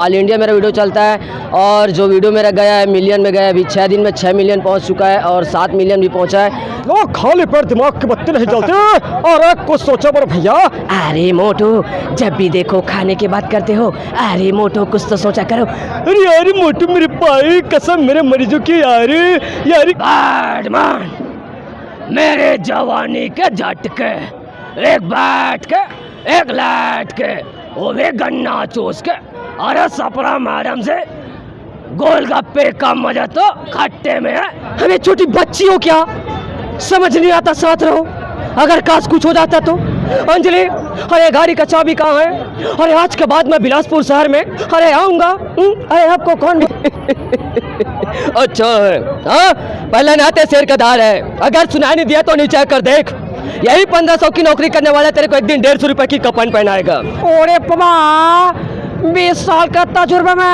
All India मेरा video चलता है और जो वीडियो मेरा गया है मिलियन में गया है। अभी 6 दिन में 6 मिलियन पहुंच चुका है और 7 मिलियन भी पहुंचा है। वो खाली पेट दिमाग के बत्ती नहीं जलते और कुछ सोचो बड़े भैया। अरे मोटू, जब भी देखो खाने की बात करते हो। अरे मोटू कुछ तो सोचा करो। अरे यार मोटू मेरे भाई कसम मेरे मरीजों की यार बैडमैन, मेरे जवानी के झटके, एक बैठ के एक लैट के, वो भी गन्ना चूस के। अरे सपना मैडम से गोलगप्पे का मजा तो खट्टे में है। अरे छोटी बच्ची हो क्या, समझ नहीं आता, साथ रहो। अगर काश कुछ हो जाता तो। अंजलि, अरे गाड़ी का चाबी कहाँ है? अरे आज के बाद मैं बिलासपुर शहर में अरे आऊँगा। अरे आपको कौन अच्छा है, हाँ पहले नाते शेर का दार है। अगर सुनाई नहीं दिया तो नीचे कर देख। यही 1500 की नौकरी करने वाला तेरे को एक दिन 150 रुपए की कपन पहनाएगा। ओरे पमा, 20 साल का तजुर्बा में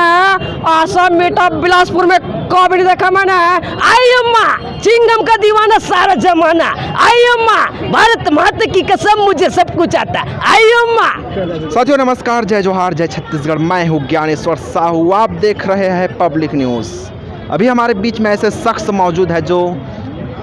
आसाम मीठा बिलासपुर में कॉमेडी देखा मैंने। आई अम्मा, चिंगम का दीवाना सारा जमाना। आई अम्मा, भारत माता की कसम मुझे सब कुछ आता। आई अम्मा। साथियों नमस्कार, जय जोहार, जय छत्तीसगढ़। मैं हूँ ज्ञानेश्वर साहू, आप देख रहे हैं पब्लिक न्यूज़। अभी हमारे बीच में ऐसे शख्स मौजूद है जो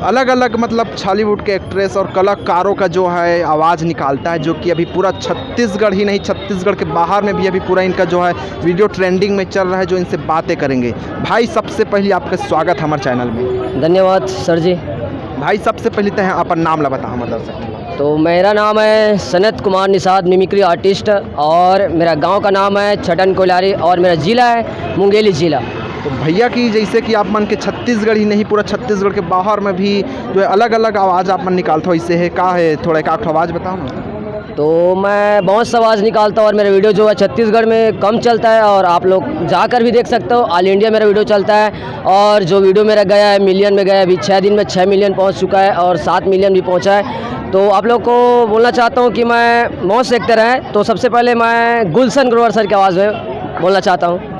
अलग अलग मतलब बॉलीवुड के एक्ट्रेस और कलाकारों का जो है आवाज़ निकालता है, जो कि अभी पूरा छत्तीसगढ़ ही नहीं, छत्तीसगढ़ के बाहर में भी अभी पूरा इनका जो है वीडियो ट्रेंडिंग में चल रहा है। जो इनसे बातें करेंगे। भाई सबसे पहले आपका स्वागत हमारे चैनल में। धन्यवाद सर जी। भाई सबसे पहले तो अपन नाम ला बता हमारे दर्शक। तो मेरा नाम है सनत कुमार निषाद, मिमिक्री आर्टिस्ट, और मेरा गांव का नाम है छटन कोलारी और मेरा ज़िला है मुंगेली ज़िला। तो भैया की जैसे कि आप मन के छत्तीसगढ़ ही नहीं पूरा छत्तीसगढ़ के बाहर में भी जो है अलग अलग आवाज़ आप मन निकालते हो, इससे है का है थोड़ा एक आवाज़ बताओ ना। तो मैं बहुत सा आवाज़ निकालता हूँ और मेरा वीडियो जो है छत्तीसगढ़ में कम चलता है और आप लोग जाकर भी देख सकते हो। ऑल इंडिया मेरा वीडियो चलता है और जो वीडियो मेरा गया है मिलियन में गया है। अभी 6 दिन में 6 मिलियन पहुँच चुका है और 7 मिलियन भी पहुँचा है। तो आप लोग को बोलना चाहता हूँ कि मैं मौज सेकते रहें। तो सबसे पहले मैं गुलशन ग्रोवर सर की आवाज़ में बोलना चाहता हूँ।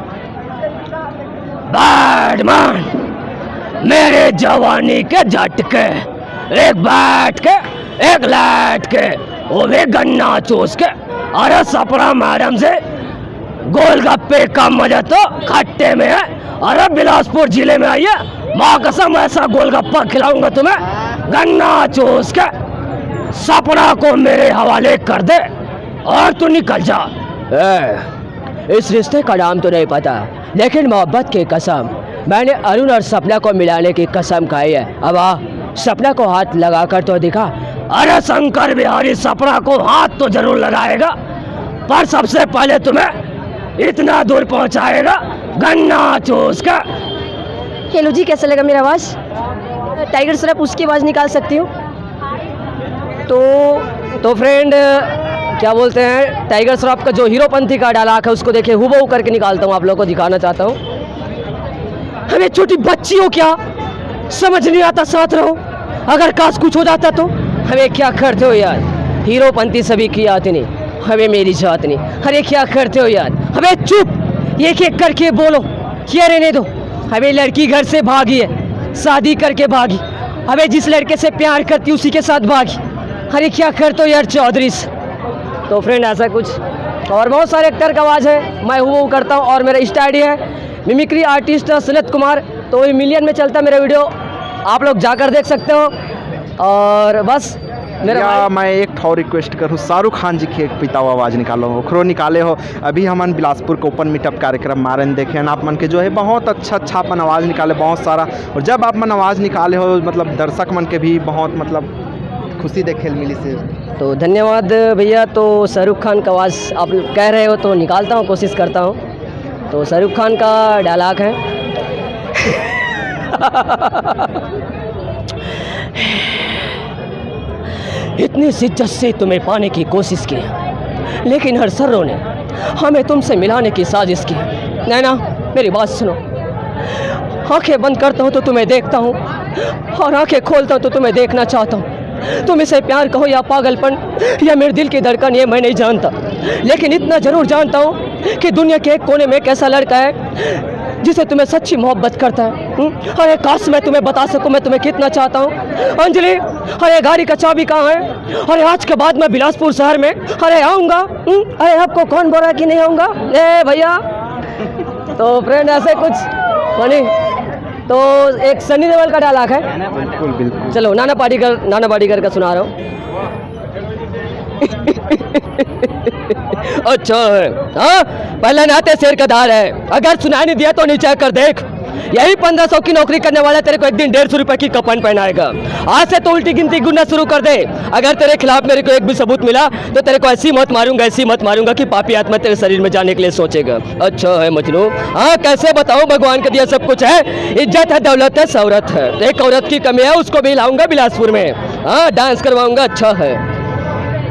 बैडमैन, मेरे जवानी के झटके, एक बैठ के एक लैट के, वो भी गन्ना चूस के। अरे सपना मैडम से गोलगप्पे का मजा तो खट्टे में है। अरे बिलासपुर जिले में आइए, माँ कसम ऐसा गोलगप्पा खिलाऊंगा तुम्हें गन्ना चूस के। सपना को मेरे हवाले कर दे और तू निकल जा। इस रिश्ते का नाम तो नहीं पता, लेकिन मोहब्बत की कसम मैंने अरुण और सपना को मिलाने की कसम खाई है। अब आ, सपना को हाथ लगाकर तो दिखा। अरे शंकर बिहारी सपना को हाथ तो जरूर लगाएगा, पर सबसे पहले तुम्हें इतना दूर पहुंचाएगा गन्ना चूस का। हेलो जी, कैसा लगा मेरा आवाज़? टाइगर श्रॉफ उसकी आवाज़ निकाल सकती हूँ। तो फ्रेंड क्या बोलते हैं, टाइगर श्रॉफ का जो हीरोपंथी का डायलॉग है उसको देखिए हूबहू करके निकालता हूँ, आप लोगों को दिखाना चाहता हूँ। अरे छोटी बच्ची हो क्या, समझ नहीं आता, साथ रहो। अगर काश कुछ हो जाता तो। हमें क्या करते हो यार, हीरोपंथी सभी की आती नहीं, हमें मेरी जात नहीं। अरे क्या करते हो यार, हमें चुप एक एक करके बोलो, ये रहने दो। हमें लड़की घर से भागी है, शादी करके भागी। हमें जिस लड़के से प्यार करती उसी के साथ भागी। अरे क्या करते हो यार चौधरी से। तो फ्रेंड ऐसा कुछ और बहुत सारे एक्टर का आवाज़ है, मैं हूँ करता हूँ और मेरा इंस्टा आईडी है मिमिक्री आर्टिस्ट सनत कुमार। तो ये मिलियन में चलता है मेरा वीडियो, आप लोग जाकर देख सकते हो। और बस मेरा मैं एक और रिक्वेस्ट करूँ, शाहरुख खान जी की एक पिता हुआ आवाज़ निकालो, ओखरो निकाले हो। अभी हमन बिलासपुर के ओपन मीटअप कार्यक्रम मारन देखे हैं, आप मन के जो है बहुत अच्छा अपन आवाज़ निकाले बहुत सारा। और जब आप मन आवाज़ निकाले हो मतलब दर्शक मन के भी बहुत मतलब खुशी देखे मिली से। तो धन्यवाद भैया। तो शाहरुख खान का आवाज़ आप कह रहे हो तो निकालता हूँ, कोशिश करता हूँ। तो शाहरुख खान का डायलॉग है इतनी शिद्दत से तुम्हें पाने की कोशिश की, लेकिन हर सर्रों ने हमें तुमसे मिलाने की साजिश की। नैना मेरी बात सुनो, आंखें बंद करता हूँ तो तुम्हें देखता हूँ और आंखें खोलता हूँ तो तुम्हें देखना चाहता हूँ। तुम इसे प्यार कहो या पागलपन या मेरे दिल की धड़कन, ये मैं नहीं जानता, लेकिन इतना ज़रूर जानता हूँ कि दुनिया के एक कोने में एक ऐसा लड़का है जिसे तुम्हें सच्ची मोहब्बत करता है। अरे काश मैं तुम्हें बता सकूं मैं तुम्हें कितना चाहता हूँ। अंजलि, अरे गाड़ी का चाबी कहाँ है? अरे आज के बाद मैं बिलासपुर शहर में अरे आऊँगा। अरे आपको कौन बोला कि नहीं आऊँगा? ए भैया, तो फ्रेंड ऐसे कुछ फनी तो एक सनी देओल का डायलॉग है। बिल्कुल बिल्कुल। चलो नाना पाटेकर का सुना रहा हूँ। अच्छा है हाँ, पहले नाते शेर का दार है, अगर सुनाई नहीं दिया तो नीचे कर देख। यही 1500 की नौकरी करने वाला तेरे को एक दिन 150 रुपए की कपन पहनाएगा। आज से तो उल्टी गिनती गुनना शुरू कर दे। अगर तेरे खिलाफ मेरे को एक भी सबूत मिला तो तेरे को ऐसी मत मारूंगा कि पापी आत्मा तेरे शरीर में जाने के लिए सोचेगा। अच्छा है मजनू हाँ, कैसे बताऊं, भगवान का दिया सब कुछ है, इज्जत है, दौलत है, शौहरत है। एक औरत की कमी है, उसको भी लाऊंगा बिलासपुर में, हाँ डांस करवाऊंगा। अच्छा है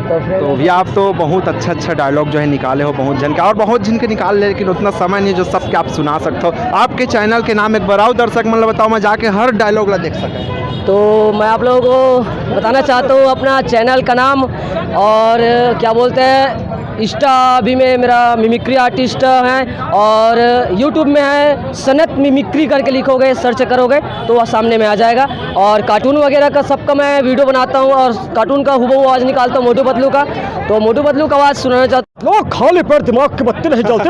तो भैया आप तो बहुत अच्छा डायलॉग जो है निकाले हो, बहुत जन का और बहुत जिनके निकाल ले, लेकिन उतना समय नहीं जो सबके आप सुना सकते हो। आपके चैनल के नाम एक बार दर्शक मतलब बताओ, मैं जाके हर डायलॉग ला देख सकें। तो मैं आप लोगों को बताना चाहता हूँ अपना चैनल का नाम, और क्या बोलते हैं इंस्टा भी में मेरा मिमिक्री आर्टिस्ट है, और यूट्यूब में है सनत मिमिक्री करके लिखोगे, सर्च करोगे तो वह सामने में आ जाएगा। और कार्टून वगैरह का सबका मैं वीडियो बनाता हूँ, और कार्टून का हुबहू आवाज़ निकालता हूँ मोटू पतलू का। तो मोटू पतलू का आवाज़ सुनाना चाहता हूँ। खाली पर दिमाग के बत्ती नहीं जलते,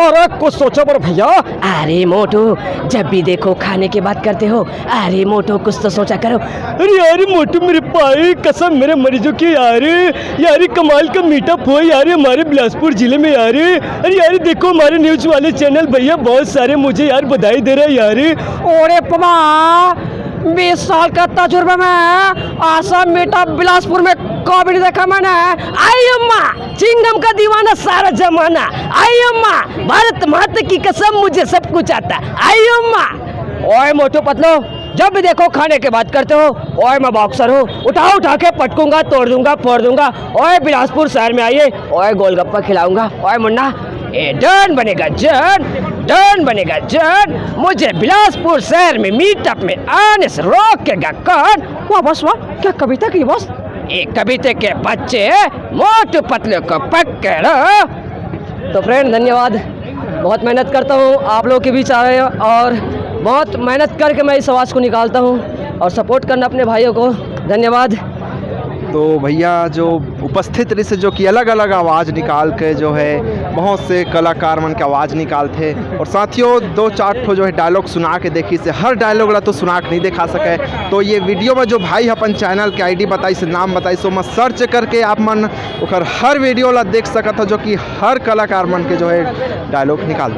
और कुछ सोचो पर भैया। अरे मोटू जब भी देखो खाने की बात करते हो, अरे मोटू कुछ तो सोचा करो। अरे यार मोटू मेरे पाए कसम मेरे मरीजों की यार कमाल का मीटअप हो यार हमारे बिलासपुर जिले में यार। अरे यार देखो हमारे न्यूज वाले चैनल भैया बहुत सारे मुझे यार बधाई दे रहे हैं यार। ओरे पमा 20 साल का तजुर्बा में आसाम मीटअप बिलासपुर में कॉमेडी देखा मैंने। आई अम्मा चिंगम का दीवाना सारा जमाना, आई अम्मा भारत माता की कसम मुझे सब कुछ आता। आई अम्मा ओए मोटू पतलो जब भी देखो खाने की बात करते हो, ओए मैं बॉक्सर हूँ, उठा के पटकूंगा, तोड़ दूंगा, फोड़ दूंगा। ओए बिलासपुर शहर में आइए, ओए गोलगप्पा खिलाऊंगा। ओए मुन्ना ए डन बनेगा जन, मुझे बिलासपुर शहर में मीटअप में आने से रोकेगा कौन? वाह बस वाह, क्या कविता की बस, एक कविता के बच्चे मोटू पतलू को पकड़ो। तो फ्रेंड धन्यवाद, बहुत मेहनत करता हूँ आप लोगों के बीच आए, और बहुत मेहनत करके मैं इस आवाज़ को निकालता हूँ, और सपोर्ट करना अपने भाइयों को। धन्यवाद। तो भैया जो उपस्थित रही से जो कि अलग अलग आवाज़ निकाल के जो है बहुत से कलाकार मन के आवाज़ निकालते, और साथियों 2-4 ठो जो है डायलॉग सुना के देखी से हर डायलॉग ला तो सुना के नहीं दिखा सके। तो ये वीडियो में जो भाई अपन चैनल के आईडी बताई से नाम बताई सो मैं सर्च करके आप मन ओकर हर वीडियो ला देख सकत हो, जो कि हर कलाकार मन के जो है डायलॉग निकाल